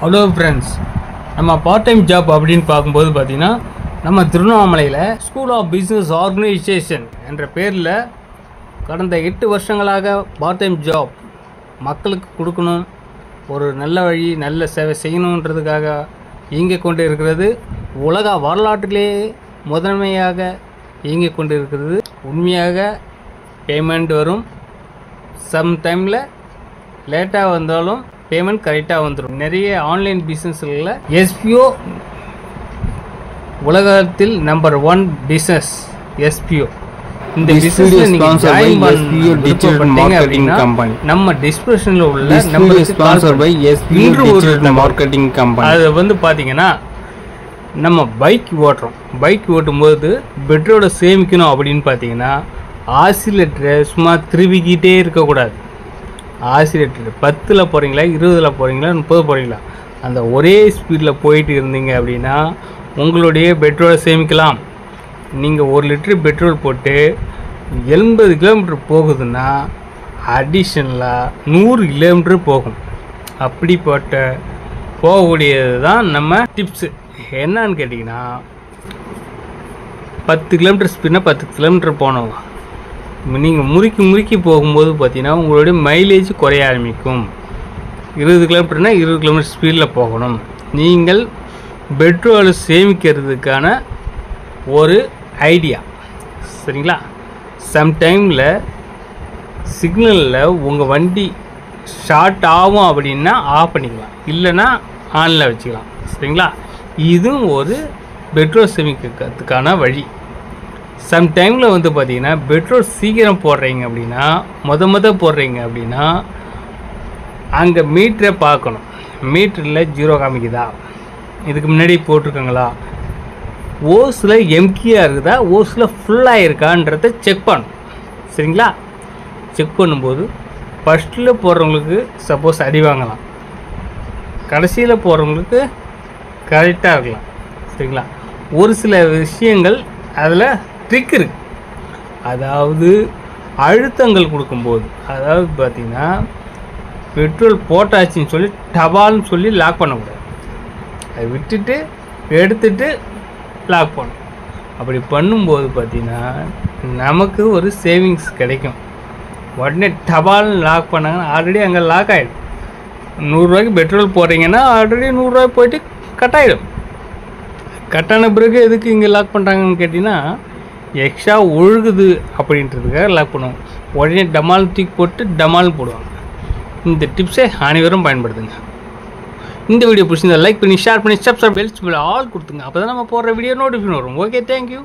Hello friends, நம்ம part time job அப்படின்னு பார்க்கும்போது பார்த்தீங்கன்னா நம்ம திருவண்ணாமலையில் ஸ்கூல் ஆஃப் பிஸ்னஸ் ஆர்கனைசேஷன் என்ற பேரில் கடந்த 8 வருஷங்களாக பார்ட் டைம் ஜாப் மக்களுக்கு கொடுக்கணும், ஒரு நல்ல வழி நல்ல சேவை செய்யணுன்றதுக்காக இயங்கிக் கொண்டு இருக்கிறது. உலக வரலாற்றிலே முதன்மையாக இயங்கிக் கொண்டு இருக்கிறது. உண்மையாக பேமெண்ட் வரும், சம் டைமில் லேட்டாக வந்தாலும் பேமெண்ட் கரெக்டாக வந்துடும். நிறைய ஆன்லைன் பிஸ்னஸ்களில் எஸ்பிஓ உலகத்தில் நம்பர் 1 பிஸ்னஸ் எஸ்பிஓ. இந்த பிஸ்னஸ்ல நீங்க ஜாயின் பண்ணீங்க அப்படின்னா நம்ம டிஸ்கிரிப்ஷன்ல உள்ள நம்பருக்கு sponsor by SPO digital marketing company. அது வந்து பாத்தீங்கன்னா நம்ம பைக் ஓட்டும்போது பெட்ரோலை சேமிக்கணும் அப்படின்னு பார்த்தீங்கன்னா ஆசிலேட்டரை சும்மா திருவிக்கிட்டே இருக்கக்கூடாது. ஆசிலேட்டர் 10ல் போகிறீங்களா, 20ல் போகிறீங்களா, 30 போகிறீங்களா, அந்த ஒரே ஸ்பீடில் போயிட்டு இருந்தீங்க அப்படின்னா உங்களுடைய பெட்ரோலை சேமிக்கலாம். நீங்கள் 1 லிட்டர் பெட்ரோல் போட்டு 80 கிலோமீட்டர் போகுதுன்னா அடிஷ்னலாக 100 கிலோமீட்டர் போகும். அப்படிப்பட்ட போகக்கூடியது தான் நம்ம டிப்ஸு. என்னன்னு கேட்டிங்கன்னா 10 கிலோமீட்டர் ஸ்பீட்னா 10 கிலோமீட்டர் போனோம். நீங்கள் முறுக்கி போகும்போது பார்த்தீங்கன்னா உங்களுடைய மைலேஜ் குறைய ஆரம்பிக்கும். 20 கிலோமீட்டர்னா 20 கிலோமீட்டர் ஸ்பீடில் போகணும். நீங்கள் பெட்ரோலை சேமிக்கிறதுக்கான ஒரு ஐடியா, சரிங்களா? சம்டைமில் சிக்னலில் உங்கள் வண்டி ஷார்ட் ஆகும் அப்படின்னா ஆஃப் பண்ணிக்கலாம், இல்லைன்னா ஆனில் வச்சுக்கலாம், சரிங்களா? இதுவும் ஒரு பெட்ரோல் சேமிக்கிறதுக்கான வழி. சம்டைமில் வந்து பார்த்தீங்கன்னா பெட்ரோல் சீக்கிரம் போடுறீங்க அப்படின்னா மொத போடுறீங்க அப்படின்னா அங்கே மீட்டரை பார்க்கணும். மீட்டரில் 0 காமிக்குதா, இதுக்கு முன்னாடி போட்டிருக்காங்களா, ஓஸில் எம்டியாக இருக்குதா, ஓஸில் ஃபுல்லாக இருக்கான்றத செக் பண்ணணும், சரிங்களா? செக் பண்ணும்போது ஃபஸ்ட்டில் போடுறவங்களுக்கு சப்போஸ் அடி வாங்கலாம், கடைசியில் போடுறவங்களுக்கு கரெக்டாக இருக்கலாம், சரிங்களா? ஒரு சில விஷயங்கள் அதில் ட்ரிக் இருக்குது. அதாவது அழுத்தங்கள் கொடுக்கும்போது, அதாவது பார்த்திங்கன்னா பெட்ரோல் போட்டாச்சுன்னு சொல்லி டபால்னு சொல்லி லாக் பண்ணக்கூடாது. அதை விட்டுட்டு எடுத்துட்டு லாக் பண்ணணும். அப்படி பண்ணும்போது பார்த்திங்கன்னா நமக்கு ஒரு சேவிங்ஸ் கிடைக்கும். உடனே டபால்னு லாக் பண்ணாங்கன்னா ஆல்ரெடி அங்கே லாக் ஆகிடும். 100 ரூபாய்க்கு பெட்ரோல் போடுறீங்கன்னா ஆல்ரெடி 100 ரூபாய் போயிட்டு கட் ஆகிடும். கட்டான பிறகு எதுக்கு இங்கே லாக் பண்ணுறாங்கன்னு கேட்டிங்கன்னா எக்ஸ்ட்ரா ஒழுகுது அப்படின்றதுக்காக லாக் பண்ணுவோம். உடனே டமால் தூக்கி போட்டு டமால் போடுவாங்க. இந்த டிப்ஸை அனைவரும் பயன்படுத்துங்க. இந்த வீடியோ பிடிச்சிருந்தா லைக் பண்ணி ஷேர் பண்ணி சப்ஸ்கிரைப் பெல் ஆல் கொடுத்துங்க. அப்போ தான் நம்ம போடுற வீடியோ நோட்டிஃபிகேஷன் வரும். Okay, thank you.